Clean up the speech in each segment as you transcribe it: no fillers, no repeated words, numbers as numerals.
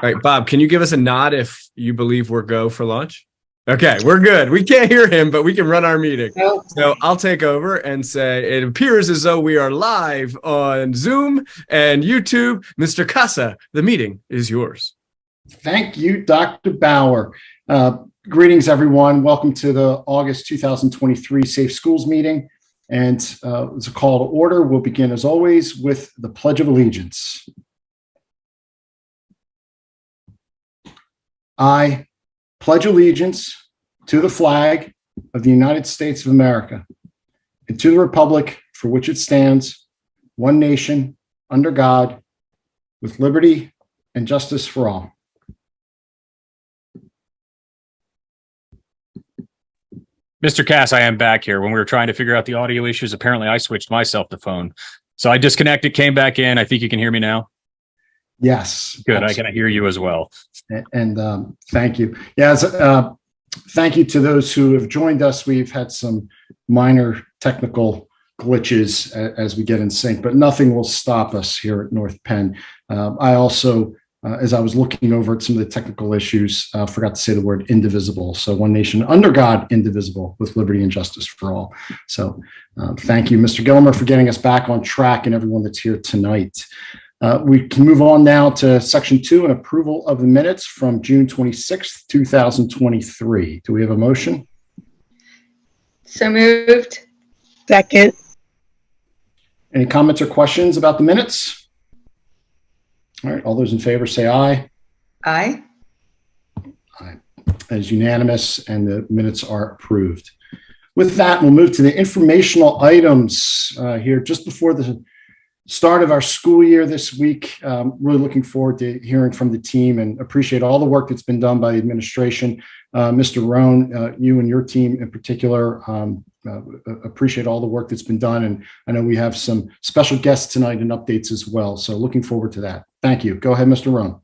All right, Bob, can you give us a nod if you believe we're go for launch? Okay, we're good. We can't hear him, but we can run our meeting. So I'll take over and say, it appears as though we are live on Zoom and YouTube. Mr. Casa, the meeting is yours. Thank you, Dr. Bauer. Greetings, everyone. Welcome to the August 2023 Safe Schools meeting. And it's a call to order. We'll begin, as always, with the Pledge of Allegiance. I pledge allegiance to the flag of the United States of America and to the republic for which it stands, one nation, under God, with liberty and justice for all. Mr. Cass, I am back here. When we were trying to figure out the audio issues, apparently I switched myself to phone. So I disconnected, came back in. I think you can hear me now. Yes. Good. Absolutely. I can hear you as well. And thank you. Yes. Thank you to those who have joined us. We've had some minor technical glitches as we get in sync, but nothing will stop us here at North Penn. I also, as I was looking over at some of the technical issues, forgot to say the word indivisible. So one nation under God, indivisible, with liberty and justice for all. So thank you, Mr. Gilmer, for getting us back on track and everyone that's here tonight. We can move on now to section 2, an approval of the minutes from June 26th, 2023. Do we have a motion? So moved. Second. Any comments or questions about the minutes? All right, all those in favor say aye. Aye. Aye. That is unanimous, and the minutes are approved. With that, we'll move to the informational items here just before the start of our school year this week. Really looking forward to hearing from the team and appreciate all the work that's been done by the administration. Mr. Rohn, you and your team in particular, appreciate all the work that's been done. And I know we have some special guests tonight and updates as well. So looking forward to that. Thank you. Go ahead, Mr. Rohn.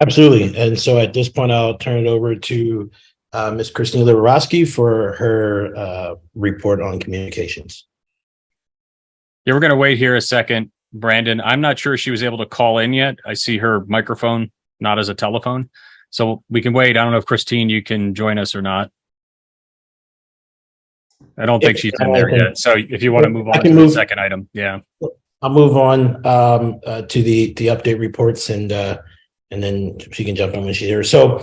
Absolutely. And so at this point, I'll turn it over to Ms. Christina Liborowski for her report on communications. Yeah, we're going to wait here a second. Brandon, I'm not sure she was able to call in yet. I see her microphone, not as a telephone. So we can wait. I don't know if Christine, you can join us or not. I don't think she's in there yet. So if you want to move on to the second item. Yeah. I'll move on to the update reports and then she can jump on when she's here. So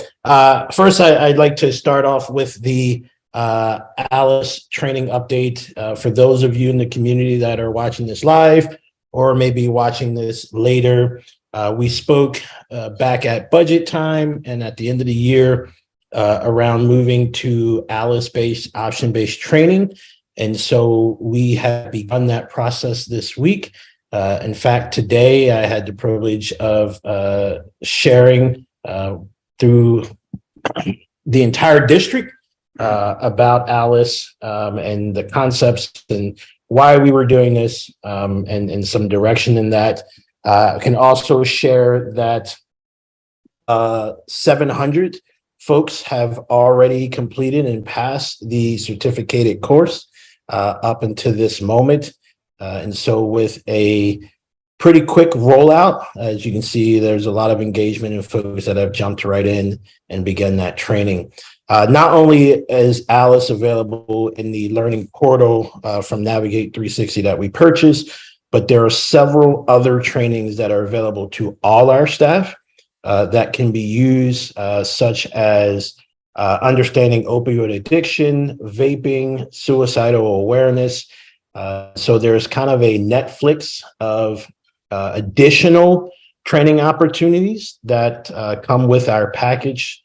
first, I'd like to start off with the Alice training update. For those of you in the community that are watching this live or maybe watching this later, we spoke back at budget time and at the end of the year around moving to Alice-based, option-based training. And so we have begun that process this week. In fact, today I had the privilege of sharing through the entire district about Alice and the concepts and why we were doing this and some direction in that. I can also share that 700 folks have already completed and passed the certificated course up until this moment. And so with a pretty quick rollout, as you can see, there's a lot of engagement and folks that have jumped right in and begun that training. Not only is Alice available in the learning portal from Navigate 360 that we purchased, but there are several other trainings that are available to all our staff that can be used, such as understanding opioid addiction, vaping, suicidal awareness. So there's kind of a Netflix of additional training opportunities that come with our package,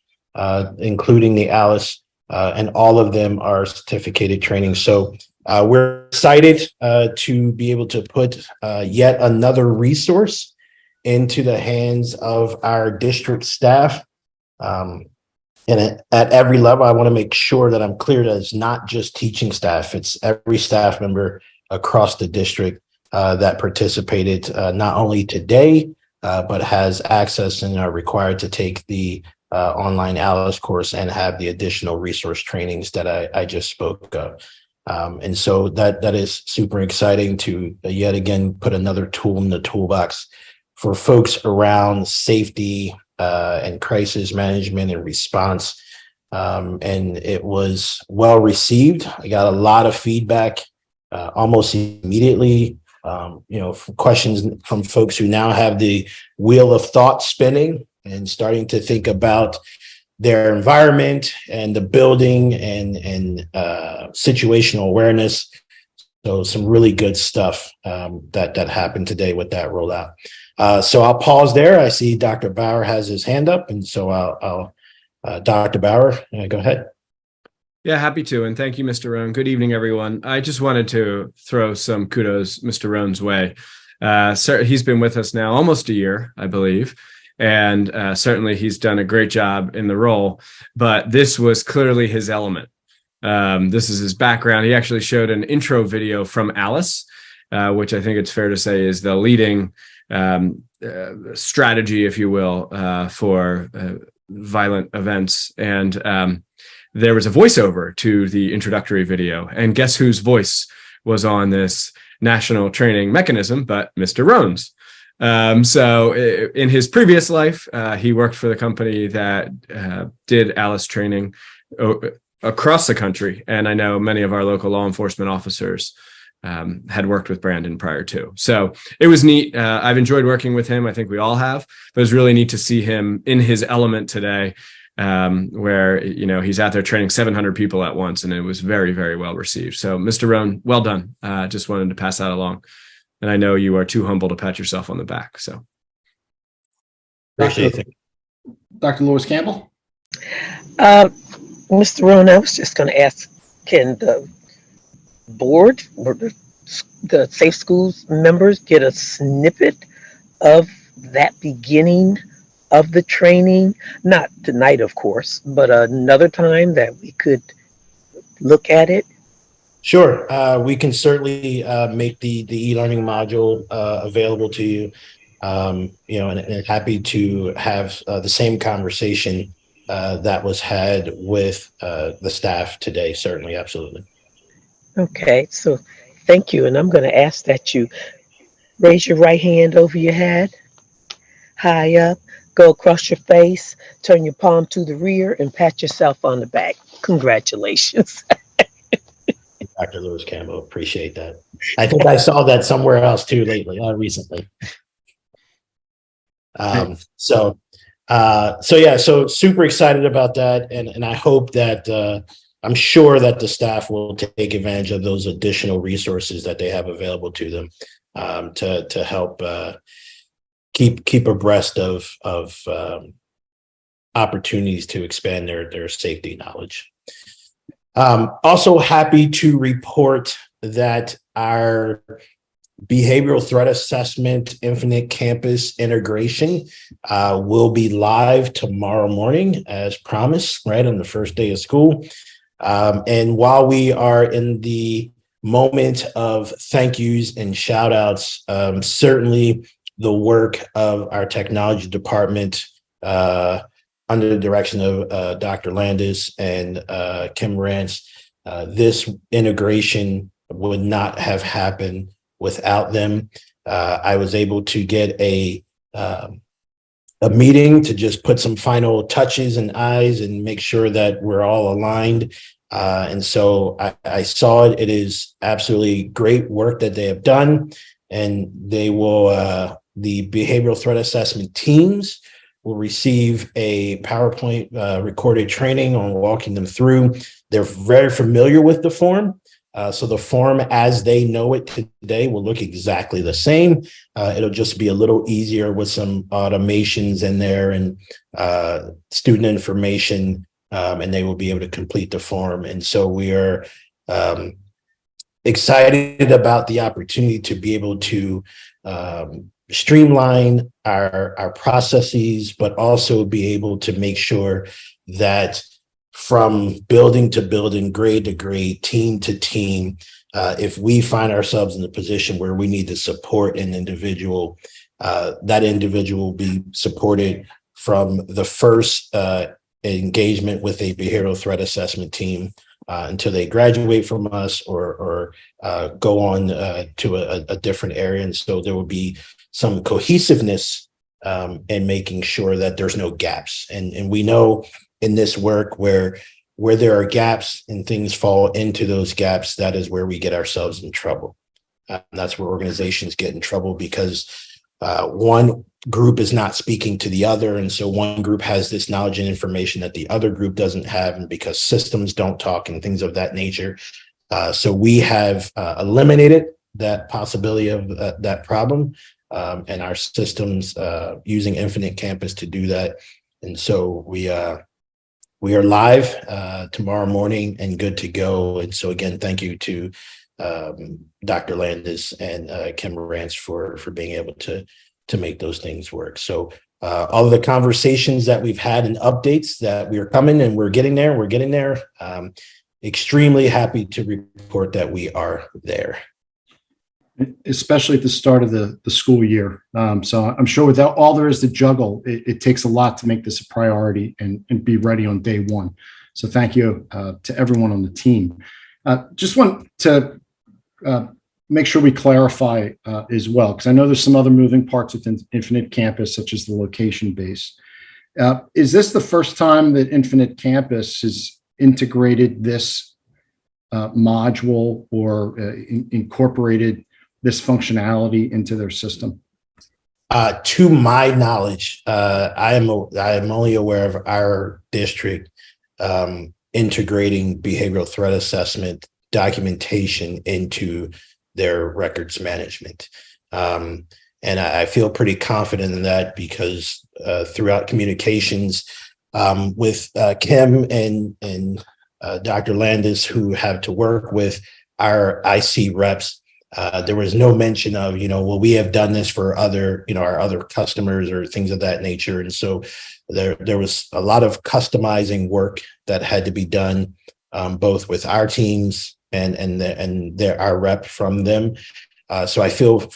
including the Alice, and all of them are certificated training. So we're excited to be able to put yet another resource into the hands of our district staff. And at every level, I want to make sure that I'm clear that it's not just teaching staff. It's every staff member across the district that participated not only today, but has access and are required to take the online Alice course and have the additional resource trainings that I just spoke of. And so that is super exciting to yet again put another tool in the toolbox for folks around safety, and crisis management and response. And it was well received. I got a lot of feedback almost immediately. Questions from folks who now have the wheel of thought spinning and starting to think about their environment and the building and situational awareness. So some really good stuff that happened today with that rollout. So I'll pause there. I see Dr. Bauer has his hand up, and so I'll Dr. Bauer, go ahead. Yeah, happy to. And thank you, Mr. Rohn. Good evening, everyone. I just wanted to throw some kudos Mr. Rohn's way. He's been with us now almost a year, I believe. And certainly he's done a great job in the role. But this was clearly his element. This is his background. He actually showed an intro video from Alice, which I think it's fair to say is the leading strategy, if you will, for violent events. And there was a voiceover to the introductory video. And guess whose voice was on this national training mechanism but Mr. Rohn's. So in his previous life, he worked for the company that did Alice training across the country. And I know many of our local law enforcement officers had worked with Brandon prior to. So it was neat. I've enjoyed working with him. I think we all have. But it was really neat to see him in his element today, where he's out there training 700 people at once, and it was very, very well received. So, Mr. Rohn, well done. Just wanted to pass that along, and I know you are too humble to pat yourself on the back. So, appreciate it. Dr. Lois Campbell. Mr. Rohn, I was just going to ask, can the board or the Safe Schools members get a snippet of that beginning of the training? Not tonight, of course, but another time that we could look at it? Sure. We can certainly make the e-learning module available to you. And happy to have the same conversation that was had with the staff today. Certainly, absolutely. Okay, so thank you. And I'm going to ask that you raise your right hand over your head, high up, go across your face, turn your palm to the rear, and pat yourself on the back. Congratulations. Dr. Lewis Campbell, appreciate that. I think I saw that somewhere else too lately, recently. So super excited about that. And I hope that I'm sure that the staff will take advantage of those additional resources that they have available to them to help keep abreast of opportunities to expand their safety knowledge. Also happy to report that our behavioral threat assessment infinite campus integration will be live tomorrow morning as promised, right on the first day of school. And while we are in the moment of thank yous and shout outs, certainly the work of our technology department under the direction of Dr. Landis and Kim Rance, this integration would not have happened without them. I was able to get a meeting to just put some final touches and eyes and make sure that we're all aligned. And so I saw it. It is absolutely great work that they have done. And they will, the behavioral threat assessment teams will receive a PowerPoint recorded training on walking them through. They're very familiar with the form. So the form as they know it today will look exactly the same. It'll just be a little easier with some automations in there and student information, and they will be able to complete the form. And so we are excited about the opportunity to be able to streamline our processes, but also be able to make sure that from building to building, grade to grade, team to team, if we find ourselves in a position where we need to support an individual, that individual will be supported from the first engagement with a behavioral threat assessment team until they graduate from us or go on to a different area. And so there will be some cohesiveness and making sure that there's no gaps. And we know in this work where there are gaps and things fall into those gaps, that is where we get ourselves in trouble. That's where organizations get in trouble, because one group is not speaking to the other. And so one group has this knowledge and information that the other group doesn't have, and because systems don't talk and things of that nature. So we have eliminated that possibility of that problem, and our systems using Infinite Campus to do that. And so we are live tomorrow morning and good to go. And so again, thank you to Dr. Landis and Kim Rance for being able to make those things work. So all of the conversations that we've had and updates that we are coming, and we're getting there. Extremely happy to report that we are there. Especially at the start of the school year. So I'm sure without all there is to juggle, it takes a lot to make this a priority and be ready on day one. So thank you to everyone on the team. Just want to make sure we clarify as well, because I know there's some other moving parts within Infinite Campus, such as the location base. Is this the first time that Infinite Campus has integrated this module or incorporated this functionality into their system? To my knowledge, I am only aware of our district integrating behavioral threat assessment documentation into their records management. And I feel pretty confident in that, because throughout communications with Kim and Dr. Landis, who have to work with our IC reps, there was no mention of, well, we have done this for other, our other customers or things of that nature. And so there was a lot of customizing work that had to be done, both with our teams and our rep from them. So I feel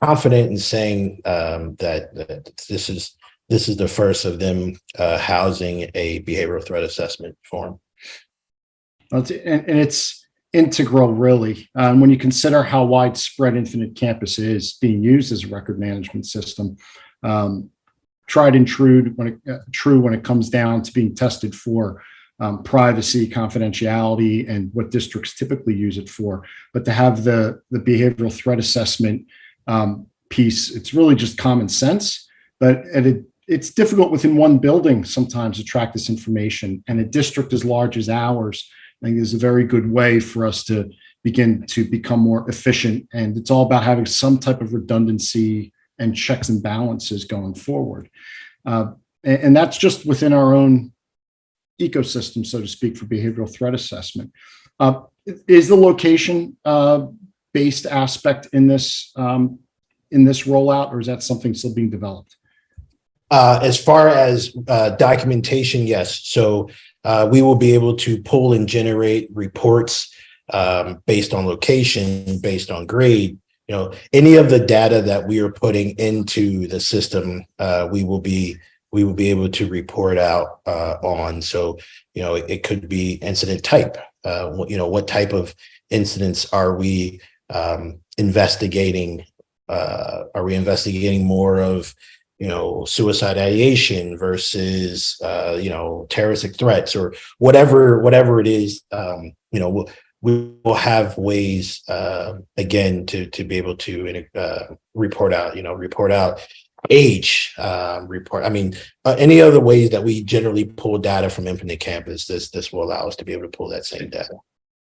confident in saying that this is the first of them housing a behavioral threat assessment form. And it's integral, really, when you consider how widespread Infinite Campus is being used as a record management system. Tried and true when it comes down to being tested for privacy, confidentiality, and what districts typically use it for. But to have the behavioral threat assessment piece, it's really just common sense. But it's difficult within one building sometimes to track this information. And a district as large as ours, I think, is a very good way for us to begin to become more efficient. And it's all about having some type of redundancy and checks and balances going forward. And that's just within our own ecosystem, so to speak, for behavioral threat assessment. Is the location based aspect in this rollout, or is that something still being developed? As far as documentation, yes. So we will be able to pull and generate reports based on location, based on grade. Any of the data that we are putting into the system, we will be able to report out on. So, it could be incident type. What type of incidents are we investigating? Are we investigating more of, suicide ideation versus, terroristic threats, or whatever it is? We will have ways, again, to be able to report out age, any other ways that we generally pull data from Infinite Campus. This will allow us to be able to pull that same data.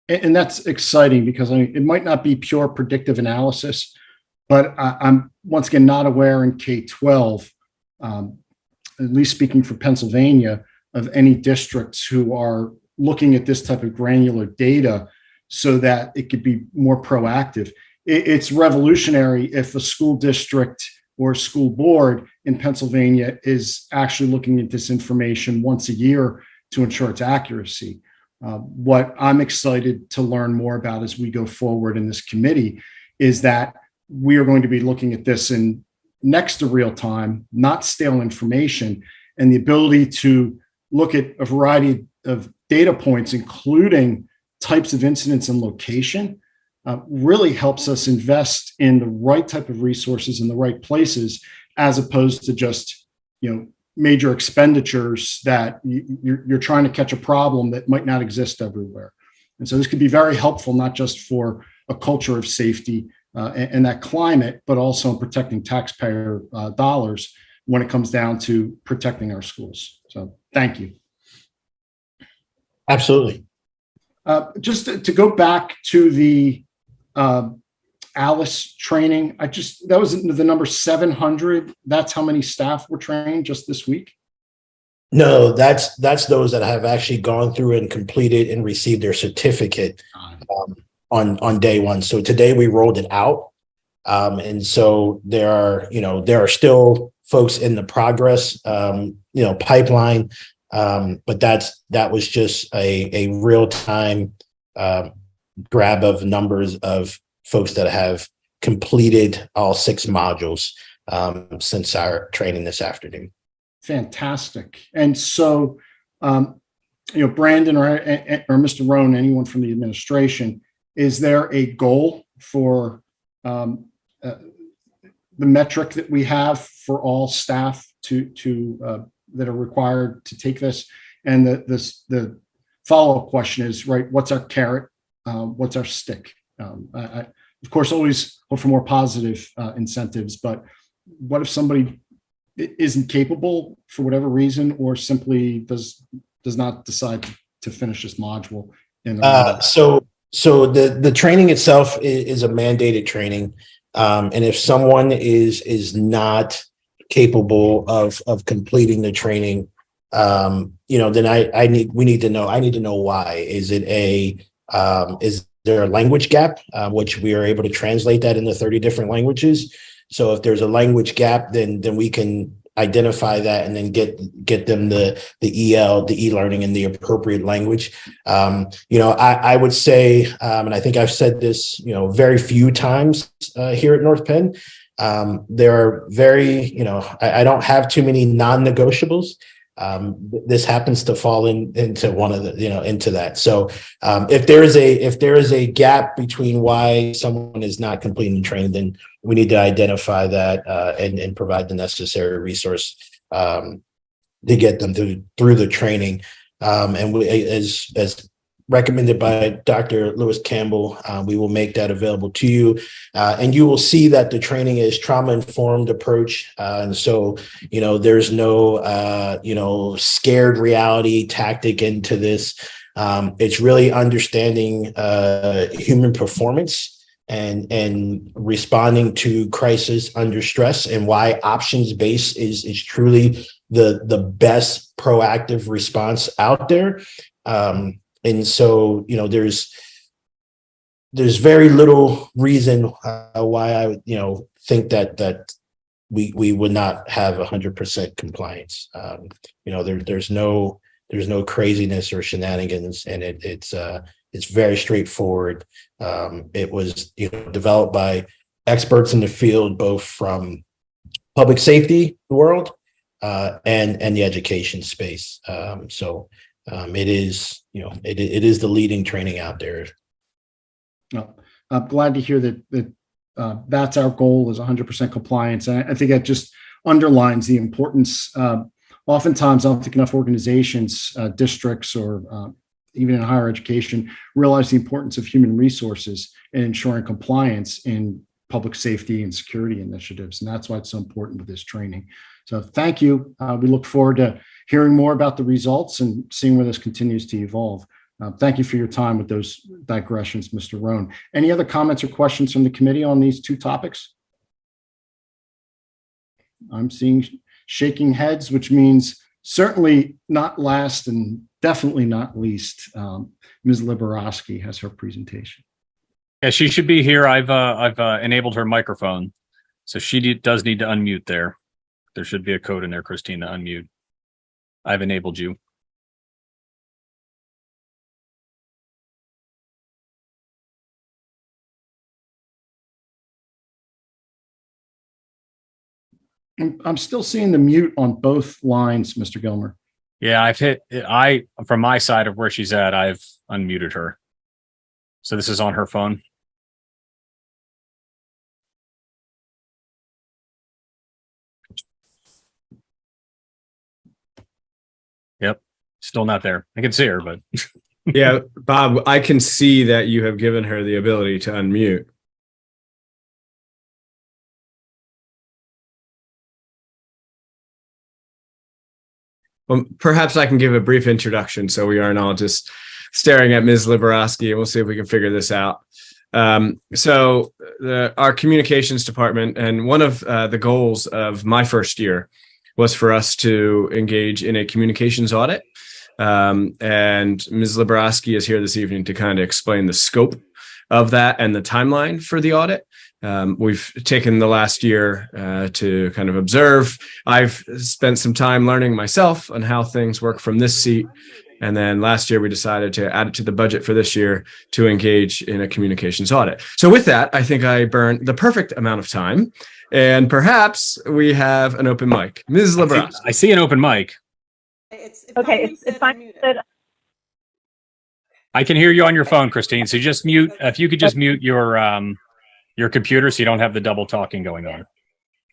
And that's exciting, because it might not be pure predictive analysis, but I'm once again not aware in K-12, at least speaking for Pennsylvania, of any districts who are looking at this type of granular data so that it could be more proactive. It's revolutionary if a school district or school board in Pennsylvania is actually looking at this information once a year to ensure its accuracy. What I'm excited to learn more about as we go forward in this committee is that we are going to be looking at this in next to real time, not stale information, and the ability to look at a variety of data points, including types of incidents and location, really helps us invest in the right type of resources in the right places as opposed to just, major expenditures that you're trying to catch a problem that might not exist everywhere. And so this could be very helpful, not just for a culture of safety and that climate, but also in protecting taxpayer dollars when it comes down to protecting our schools. So thank you. Absolutely. Just to go back to the Alice training, that was the number 700. That's how many staff were trained just this week? No, that's those that have actually gone through and completed and received their certificate on day one. So today we rolled it out. And so there are still folks in the progress, pipeline. But that was just a real time grab of numbers of folks that have completed all 6 modules since our training this afternoon. Fantastic. And so, Brandon or Mr. Rohn, anyone from the administration, is there a goal for the metric that we have for all staff to that are required to take this? And the follow-up question is, right, what's our carrot? What's our stick? I, of course, always hope for more positive incentives, but what if somebody isn't capable for whatever reason, or simply does not decide to finish this module? So the training itself is a mandated training, and if someone is not capable of completing the training, then we need to know. I need to know why. Is there a language gap, which we are able to translate that into 30 different languages? So if there's a language gap, then we can identify that and then get them the e-learning in the appropriate language. I would say, and I think I've said this, very few times here at North Penn, there are very, I don't have too many non-negotiables. This happens to fall into one of the, into that. So if there is a gap between why someone is not completing the training, then we need to identify that and provide the necessary resource to get them through the training. And we, as recommended by Dr. Lewis Campbell, we will make that available to you. And you will see that the training is trauma-informed approach. And so, there's no, scared reality tactic into this. It's really understanding human performance and responding to crisis under stress, and why options-based is truly the best proactive response out there. And so, there's very little reason why I would, think that we would not have 100% compliance. There's no craziness or shenanigans, and it's very straightforward. It was developed by experts in the field, both from public safety world and the education space. It is, it is the leading training out there. No, I'm glad to hear that that's our goal, is 100% compliance. And I think that just underlines the importance. Oftentimes, I don't think enough organizations, districts, or even in higher education, realize the importance of human resources in ensuring compliance in public safety and security initiatives. And that's why it's so important with this training. So thank you. We look forward to hearing more about the results and seeing where this continues to evolve. Thank you for your time with those digressions, Mr. Rohn. Any other comments or questions from the committee on these 2 topics? I'm seeing shaking heads, which means certainly not last and definitely not least. Ms. Liberoski has her presentation. Yeah, she should be here. I've enabled her microphone, so she does need to unmute there. There should be a code in there, Christine, to unmute. I've enabled you. I'm still seeing the mute on both lines, Mr. Gilmer. Yeah, from my side of where she's at, I've unmuted her. So this is on her phone. Still not there. I can see her, but Yeah, Bob, I can see that you have given her the ability to unmute. Well, perhaps I can give a brief introduction so we aren't all just staring at Ms. Liberowski, and we'll see if we can figure this out. Our communications department, and one of the goals of my first year was for us to engage in a communications audit. And Ms. Liberowski is here this evening to kind of explain the scope of that and the timeline for the audit. We've taken the last year to kind of observe. I've spent some time learning myself on how things work from this seat. And then last year, we decided to add it to the budget for this year to engage in a communications audit. So with that, I think I burned the perfect amount of time. And perhaps we have an open mic. Ms. Liberowski. I see an open mic. It's fine. I can hear you on your phone, Christine. So just mute. If you could just mute your computer so you don't have the double talking going on,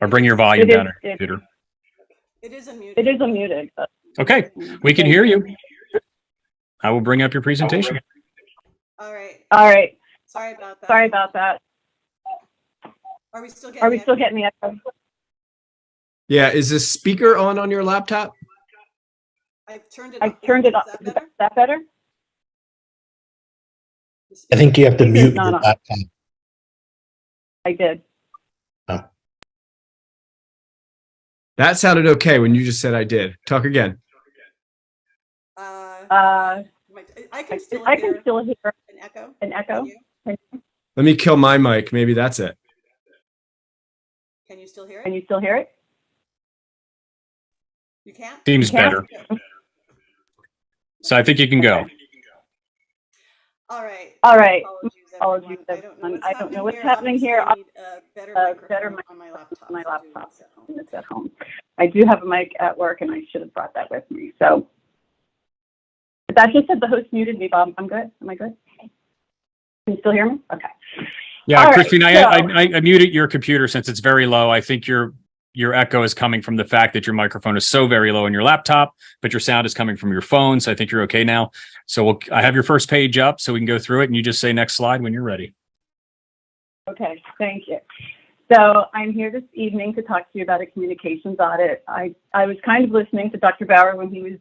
or bring your volume down on your computer. It is unmuted. It is unmuted. Okay, we can hear you. I will bring up your presentation. All right. All right. Sorry about that. Sorry about that. Are we still getting the echo? Yeah, is this speaker on your laptop? I've turned it off. Is that better? I think you have to mute not your on. laptop. I did. That sounded okay when you just said I did. Talk again. I can still hear an echo. An echo. Let me kill my mic. Maybe that's it. Can you still hear it? Can you still hear it? You can't? Seems better. So I think you can go. All right. All right. Apologies, everyone. I don't know what's happening here. I need a better microphone on my laptop. It's at home. I do have a mic at work, and I should have brought that with me. So that just said the host muted me, Bob. I'm good. Am I good? Can you still hear me? Okay. Yeah, All Christine, right, I muted your computer since it's very low. I think your echo is coming from the fact that your microphone is so very low in your laptop, but your sound is coming from your phone. So I think you're okay now. So I have your first page up so we can go through it, and you just say next slide when you're ready. Okay, thank you. So I'm here this evening to talk to you about a communications audit. I was kind of listening to Dr. Bauer when he was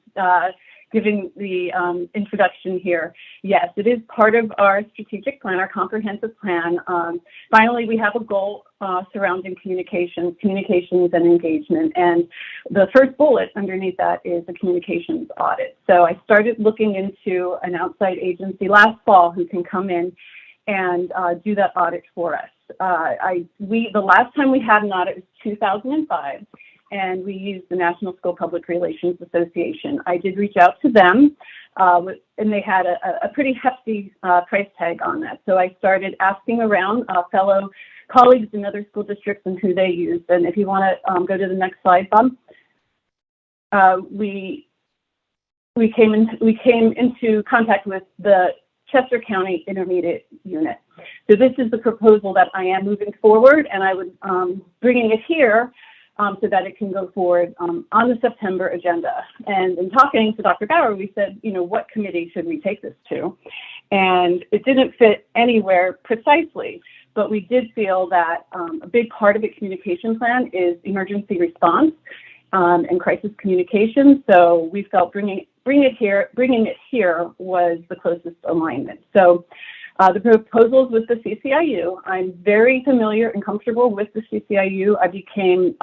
giving the introduction here. Yes, it is part of our strategic plan, our comprehensive plan. Finally, we have a goal surrounding communications and engagement. And the first bullet underneath that is a communications audit. So I started looking into an outside agency last fall who can come in and do that audit for us. The last time we had an audit was 2005. And we used the National School Public Relations Association. I did reach out to them, and they had a pretty hefty price tag on that. So I started asking around fellow colleagues in other school districts and who they used. And if you want to go to the next slide, Bob, we came into contact with the Chester County Intermediate Unit. So this is the proposal that I am moving forward, and I would bringing it here. So that it can go forward on the September agenda. And in talking to Dr. Bauer, we said, what committee should we take this to? And it didn't fit anywhere precisely, but we did feel that a big part of the communication plan is emergency response and crisis communication. So we felt bringing it here was the closest alignment. So the proposals with the CCIU, I'm very familiar and comfortable with the CCIU. I became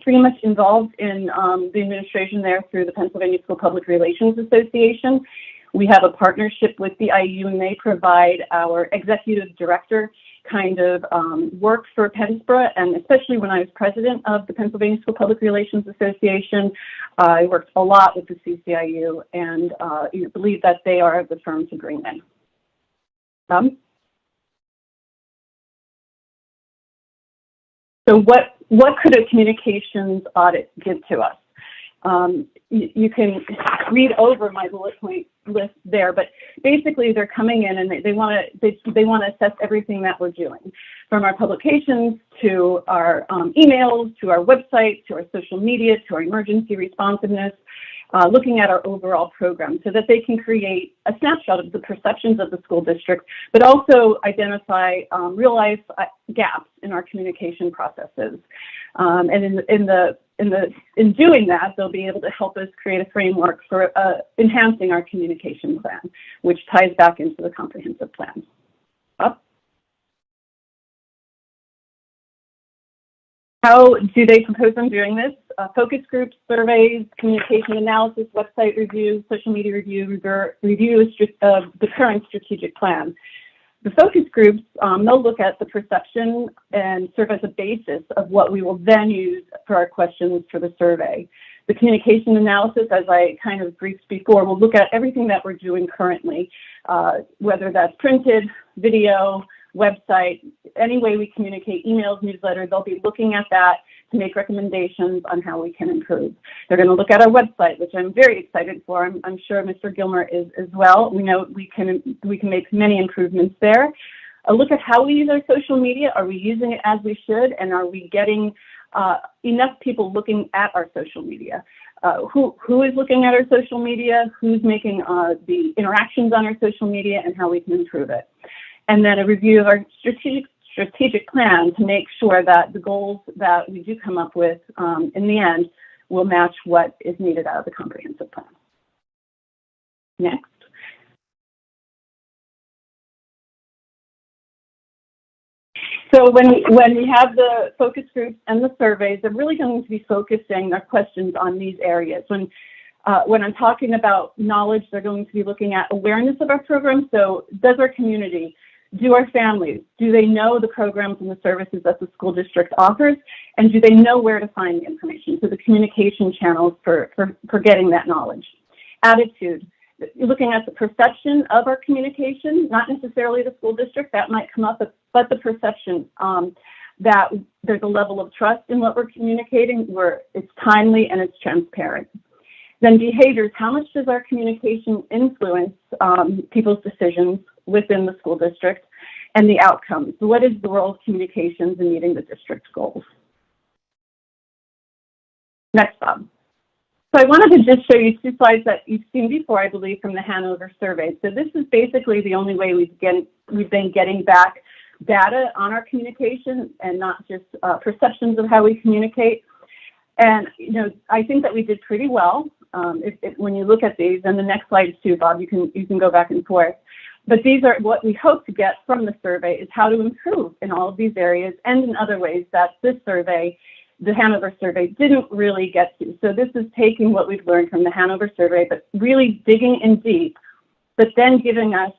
pretty much involved in the administration there through the Pennsylvania School Public Relations Association. We have a partnership with the IU, and they provide our executive director kind of work for Pennsboro, and especially when I was president of the Pennsylvania School Public Relations Association, I worked a lot with the CCIU and believe that they are the firm to bring in. So what could a communications audit give to us? You can read over my bullet point list there, but basically they're coming in and they want to assess everything that we're doing, from our publications to our emails, to our website, to our social media, to our emergency responsiveness. looking at our overall program so that they can create a snapshot of the perceptions of the school district, but also identify real-life gaps in our communication processes. And in doing that, they'll be able to help us create a framework for enhancing our communication plan, which ties back into the comprehensive plan. Up. How do they propose on doing this? Focus groups, surveys, communication analysis, website review, social media review, review of the current strategic plan. The focus groups, they'll look at the perception and serve as a basis of what we will then use for our questions for the survey. The communication analysis, as I kind of briefed before, will look at everything that we're doing currently, whether that's printed, video, website, any way we communicate, emails, newsletters. They'll be looking at that to make recommendations on how we can improve. They're going to look at our website, which I'm very excited for. I'm sure Mr. Gilmer is as well. We know we can make many improvements there. A look at how we use our social media. Are we using it as we should? And are we getting enough people looking at our social media? Who is looking at our social media? Who's making the interactions on our social media, and how we can improve it? And then a review of our strategic plan to make sure that the goals that we do come up with in the end will match what is needed out of the comprehensive plan. Next. So when we have the focus groups and the surveys, they're really going to be focusing their questions on these areas. When I'm talking about knowledge, they're going to be looking at awareness of our program. So does our community, do our families, do they know the programs and the services that the school district offers? And do they know where to find the information? So the communication channels for getting that knowledge. Attitude, you're looking at the perception of our communication, not necessarily the school district, that might come up, but the perception that there's a level of trust in what we're communicating, where it's timely and it's transparent. Then behaviors, how much does our communication influence people's decisions within the school district? And the outcomes, what is the role of communications in meeting the district's goals? Next, Bob. So I wanted to just show you two slides that you've seen before, I believe, from the Hanover survey. So this is basically the only way we've been getting back data on our communication and not just perceptions of how we communicate. And, you know, I think that we did pretty well. When you look at these, and the next slide too, Bob, you can go back and forth. But these are what we hope to get from the survey, is how to improve in all of these areas and in other ways that this survey, the Hanover survey, didn't really get to. So this is taking what we've learned from the Hanover survey, but really digging in deep, but then giving us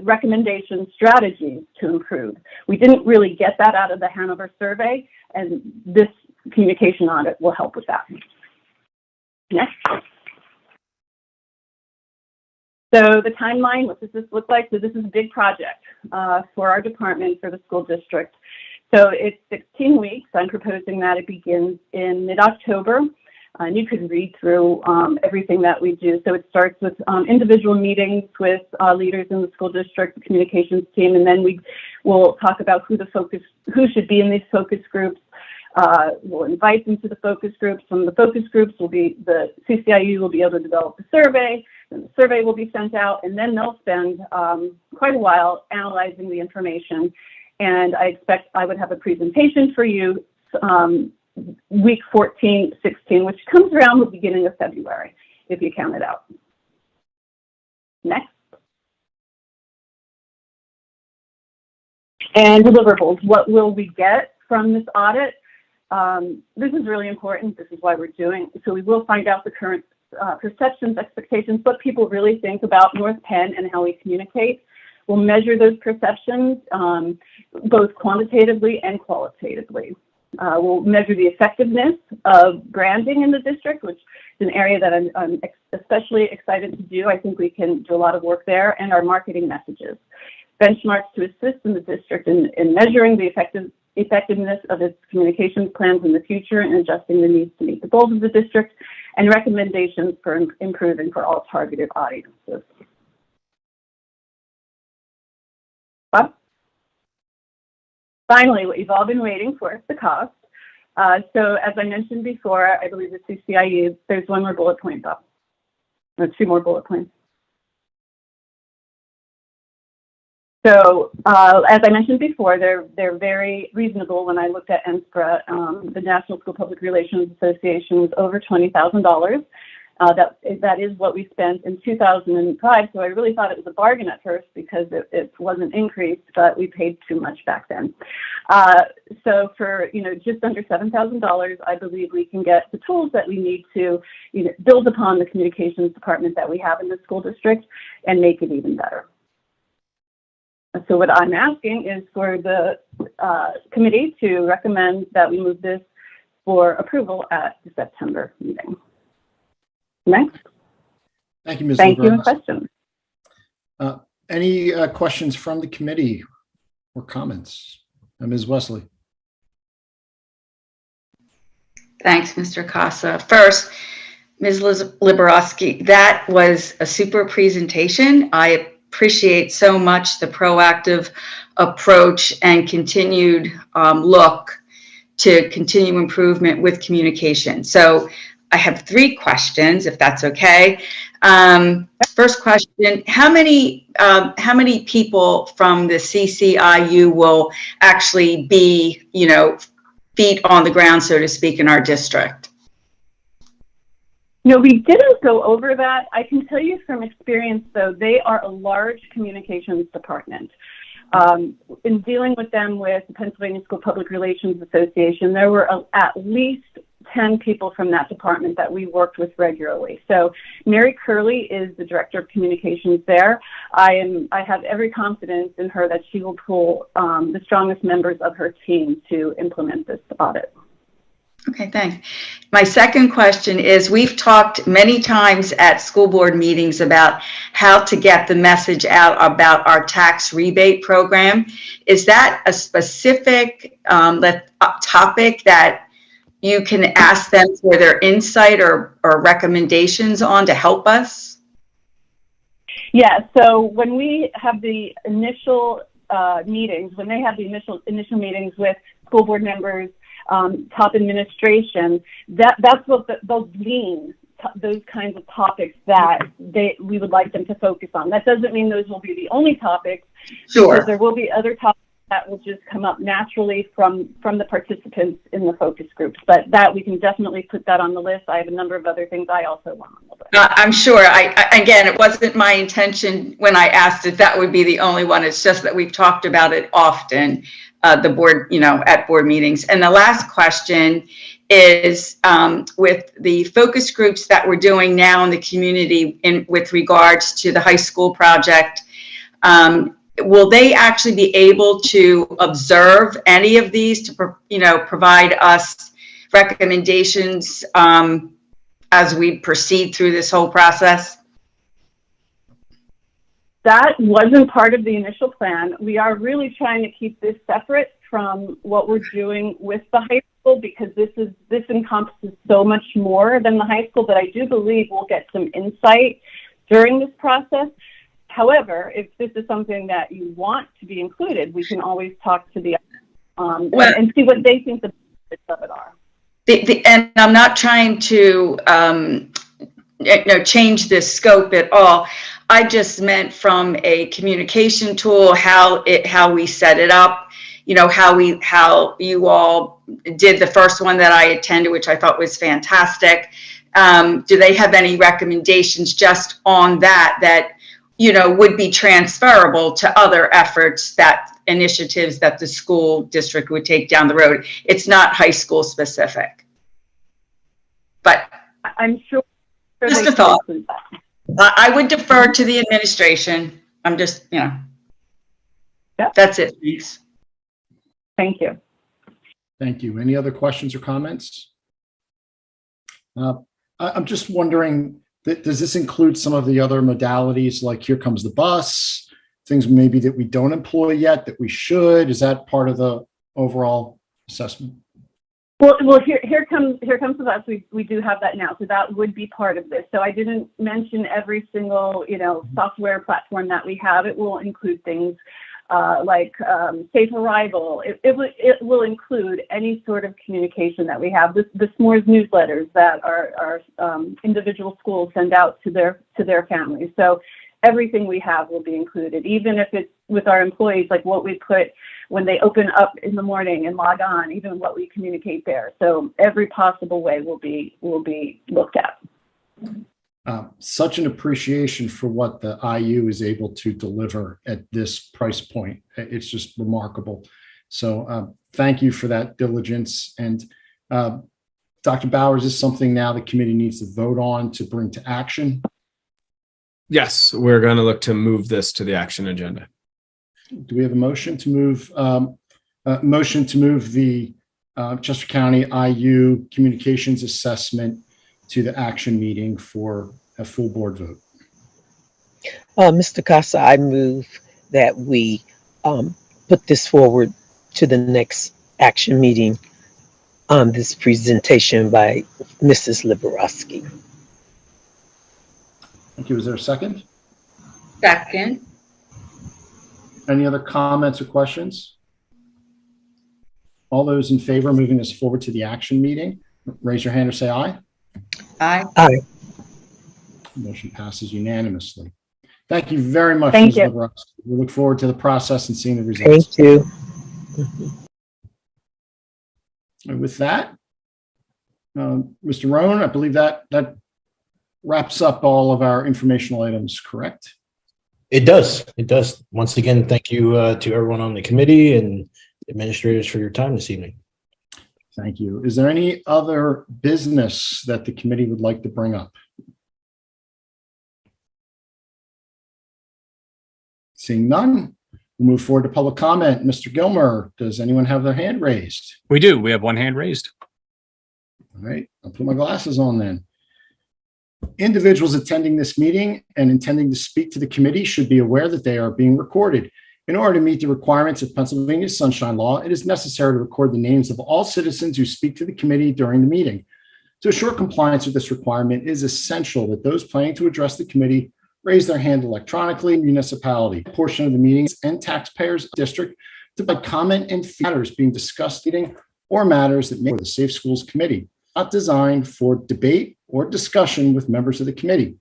recommendations, strategies to improve. We didn't really get that out of the Hanover survey, and this communication audit will help with that. Next. So the timeline, what does this look like? So this is a big project for our department, for the school district. So it's 16 weeks. I'm proposing that it begins in mid-October. And you could read through everything that we do. So it starts with individual meetings with leaders in the school district, the communications team, and then we will talk about who should be in these focus groups. We'll invite them to the focus groups. From the focus groups the CCIU will be able to develop the survey, and the survey will be sent out, and then they'll spend quite a while analyzing the information. And I expect I would have a presentation for you week 14, 16, which comes around the beginning of February, if you count it out. Next. And deliverables, what will we get from this audit? This is really important. This is why we're doing. So we will find out the current perceptions, expectations, what people really think about North Penn and how we communicate. We'll measure those perceptions both quantitatively and qualitatively. We'll measure the effectiveness of branding in the district, which is an area that I'm especially excited to do. I think we can do a lot of work there, and our marketing messages. Benchmarks to assist in the district in measuring the effectiveness of its communications plans in the future and adjusting the needs to meet the goals of the district, and recommendations for improving for all targeted audiences. Bob? Finally, what you've all been waiting for is the cost. So as I mentioned before, I believe the CCIU, there's one more bullet point up. There's two more bullet points. So as I mentioned before, they're very reasonable. When I looked at NSPRA, the National School Public Relations Association was over $20,000. That is what we spent in 2005. So I really thought it was a bargain at first because it wasn't increased, but we paid too much back then. So for just under $7,000, I believe we can get the tools that we need to build upon the communications department that we have in the school district and make it even better. So what I'm asking is for the committee to recommend that we move this for approval at the September meeting. Next. Thank you, Ms. Thank you. Liberos. Questions? Any questions from the committee or comments? Ms. Wesley. Thanks, Mr. Casa. First, Ms. Liberowski, that was a super presentation. I appreciate so much the proactive approach and continued look to continue improvement with communication. So I have three questions, if that's okay. First question, how many people from the CCIU will actually be, feet on the ground, so to speak, in our district? We didn't go over that. I can tell you from experience, though, they are a large communications department. In dealing with them with the Pennsylvania School Public Relations Association, there were at least 10 people from that department that we worked with regularly. So Mary Curley is the director of communications there. I have every confidence in her that she will pull the strongest members of her team to implement this audit. Okay, thanks. My second question is, we've talked many times at school board meetings about how to get the message out about our tax rebate program. Is that a specific topic that you can ask them for their insight or recommendations on to help us? Yeah, so when we have the initial meetings, when they have the initial meetings with school board members, top administration, that's what they'll glean, those kinds of topics that we would like them to focus on. That doesn't mean those will be the only topics. Sure. Because there will be other topics that will just come up naturally from the participants in the focus groups. But that we can definitely put that on the list. I have a number of other things I also want on the list. I'm sure. Again, it wasn't my intention when I asked if that would be the only one. It's just that we've talked about it often, the board, at board meetings. And the last question is with the focus groups that we're doing now in the community with regards to the high school project, will they actually be able to observe any of these to, provide us recommendations as we proceed through this whole process? That wasn't part of the initial plan. We are really trying to keep this separate from what we're doing with the high school, because this encompasses so much more than the high school, but I do believe we'll get some insight during this process. However, if this is something that you want to be included, we can always talk to the and see what they think the benefits of it are. And I'm not trying to change this scope at all. I just meant from a communication tool, how we set it up, how you all did the first one that I attended, which I thought was fantastic. Do they have any recommendations just on that would be transferable to other efforts, initiatives that the school district would take down the road? It's not high school specific, but I'm sure. Just a thought. I would defer to the administration. I'm just, Yep. That's it. Thanks. Thank you. Thank you. Any other questions or comments? I'm just wondering, does this include some of the other modalities, like Here Comes the Bus, things maybe that we don't employ yet that we should? Is that part of the overall assessment? Well, here comes the bus. We do have that now, so that would be part of this. So I didn't mention every single software platform that we have. It will include things safe arrival. It will include any sort of communication that we have. The s'mores newsletters that our individual schools send out to their families. So everything we have will be included, even if it's with our employees, like what we put when they open up in the morning and log on, even what we communicate there. So every possible way will be looked at. Such an appreciation for what the IU is able to deliver at this price point. It's just remarkable. So thank you for that diligence. And Dr. Bowers, is something now the committee needs to vote on to bring to action? Yes, we're going to look to move this to the action agenda. Do we have a motion to move the Chester County IU communications assessment to the action meeting for a full board vote? Mr. Casa, I move that we put this forward to the next action meeting on this presentation by Mrs. Liberowski. Thank you. Is there a second? Second. Any other comments or questions? All those in favor of moving this forward to the action meeting, raise your hand or say aye. Aye. Aye. Motion passes unanimously. Thank you very much, Thank Ms. you. Liberowski. We look forward to the process and seeing the results. Thank you. And with that, Mr. Rohn, I believe that wraps up all of our informational items, correct? It does. It does. Once again, thank you to everyone on the committee and administrators for your time this evening. Thank you. Is there any other business that the committee would like to bring up? Seeing none, we'll move forward to public comment. Mr. Gilmer, does anyone have their hand raised? We do. We have one hand raised. All right, I'll put my glasses on then. Individuals attending this meeting and intending to speak to the committee should be aware that they are being recorded. In order to meet the requirements of Pennsylvania's Sunshine Law, it is necessary to record the names of all citizens who speak to the committee during the meeting. To assure compliance with this requirement, it is essential that those planning to address the committee raise their hand electronically in municipality portion of the meetings and taxpayers district to provide comment and matters being discussed meeting or matters that may be the Safe Schools Committee, not designed for debate or discussion with members of the committee.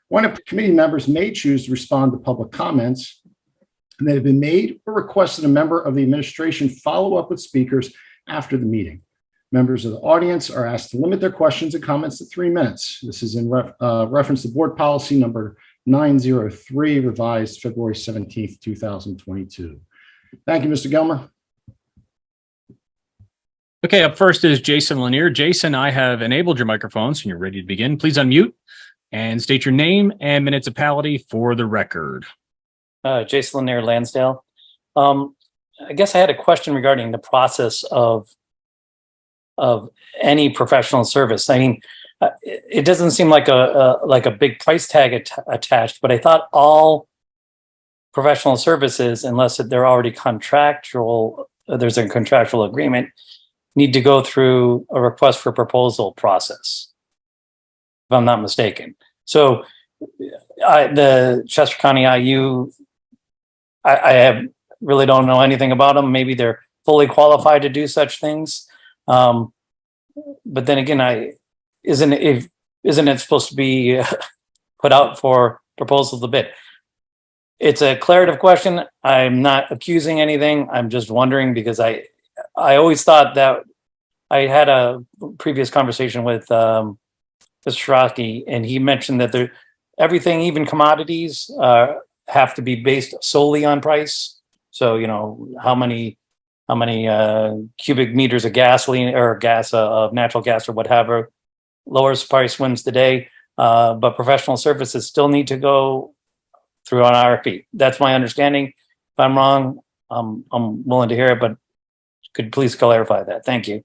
One of the committee members may choose to respond to public comments that have been made or requested a member of the administration follow up with speakers after the meeting. Members of the audience are asked to limit their questions and comments to 3 minutes. This is in reference to board policy number 903, revised February 17th, 2022. Thank you, Mr. Gilmer. Okay, up first is Jason Lanier. Jason, I have enabled your microphones and you're ready to begin. Please unmute and state your name and municipality for the record. Jason Lanier, Lansdale. I guess I had a question regarding the process of any professional service. I mean, it doesn't seem like a big price tag attached, but I thought all professional services, unless they're already contractual, there's a contractual agreement, need to go through a request for proposal process, if I'm not mistaken. So the Chester County IU, I really don't know anything about them. Maybe they're fully qualified to do such things. But then again, isn't it supposed to be put out for proposal to bid? It's a declarative question. I'm not accusing anything. I'm just wondering because I always thought that I had a previous conversation with Mr. Shiraki, and he mentioned that everything, even commodities, have to be based solely on price. So, you know, how many cubic meters of gasoline or gas of natural gas or whatever, lowest price wins the day. But professional services still need to go through an RFP. That's my understanding. If I'm wrong, I'm willing to hear it, but could you please clarify that? Thank you.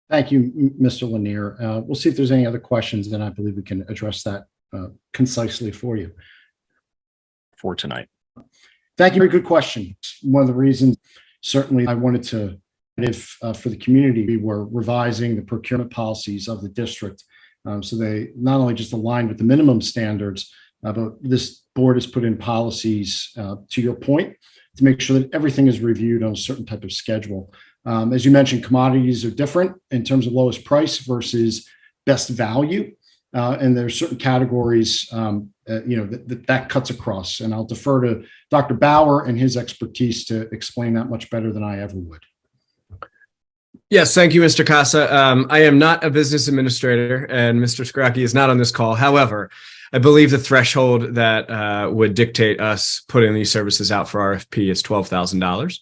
Thank you, Mr. Lanier. We'll see if there's any other questions, then I believe we can address that concisely for you. For tonight. Thank you. Very good question. One of the reasons, certainly, I wanted to, for the community, we were revising the procurement policies of the district. So they not only just align with the minimum standards, But this board has put in policies, to your point, to make sure that everything is reviewed on a certain type of schedule. As you mentioned, commodities are different in terms of lowest price versus best value. And there are certain categories, that cuts across. And I'll defer to Dr. Bauer and his expertise to explain that much better than I ever would. Yes, thank you, Mr. Casa. I am not a business administrator, and Mr. Scrocki is not on this call. However, I believe the threshold that would dictate us putting these services out for RFP is $12,000.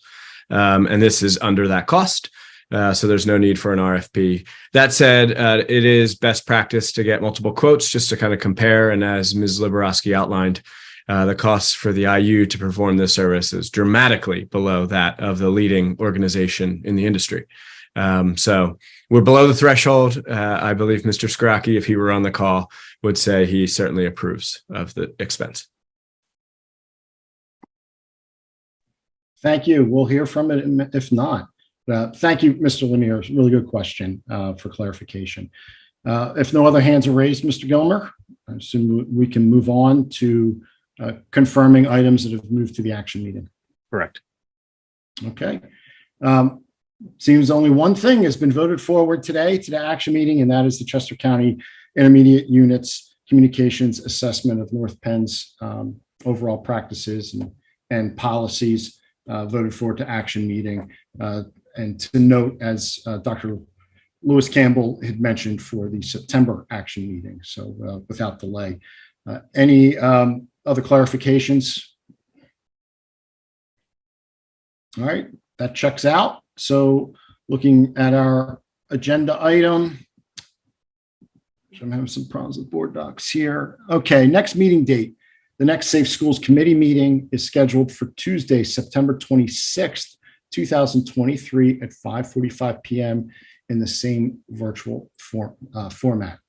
And this is under that cost. So there's no need for an RFP. That said, it is best practice to get multiple quotes just to kind of compare. And as Ms. Liberoski outlined, the costs for the IU to perform this service is dramatically below that of the leading organization in the industry. So we're below the threshold. I believe Mr. Scrocki, if he were on the call, would say he certainly approves of the expense. Thank you. We'll hear from it if not. Thank you, Mr. Lanier. Really good question for clarification. If no other hands are raised, Mr. Gilmer, I assume we can move on to confirming items that have moved to the action meeting. Correct. Okay. Seems only one thing has been voted forward today to the action meeting, and that is the Chester County Intermediate Units Communications Assessment of North Penn's overall practices and policies voted forward to action meeting. And to note, as Dr. Lewis Campbell had mentioned, for the September action meeting, so without delay. Any other clarifications? All right, that checks out. So looking at our agenda item, I'm having some problems with board docs here. Okay, next meeting date. The next Safe Schools Committee meeting is scheduled for Tuesday, September 26th, 2023 at 5:45 p.m. in the same virtual format.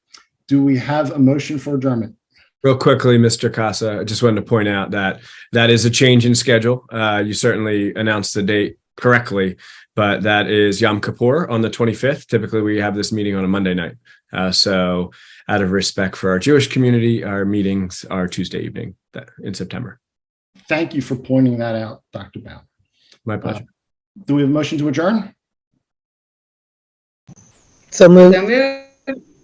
Do we have a motion for adjournment? Real quickly, Mr. Casa, I just wanted to point out that that is a change in schedule. You certainly announced the date correctly, but that is Yom Kippur on the 25th. Typically, we have this meeting on a Monday night. So out of respect for our Jewish community, our meetings are Tuesday evening in September. Thank you for pointing that out, Dr. Bauer. My pleasure. Do we have a motion to adjourn? So moved. So moved.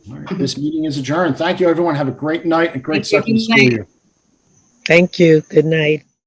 All right, this meeting is adjourned. Thank you, everyone. Have a great night and great second school year. Thank you. Good night.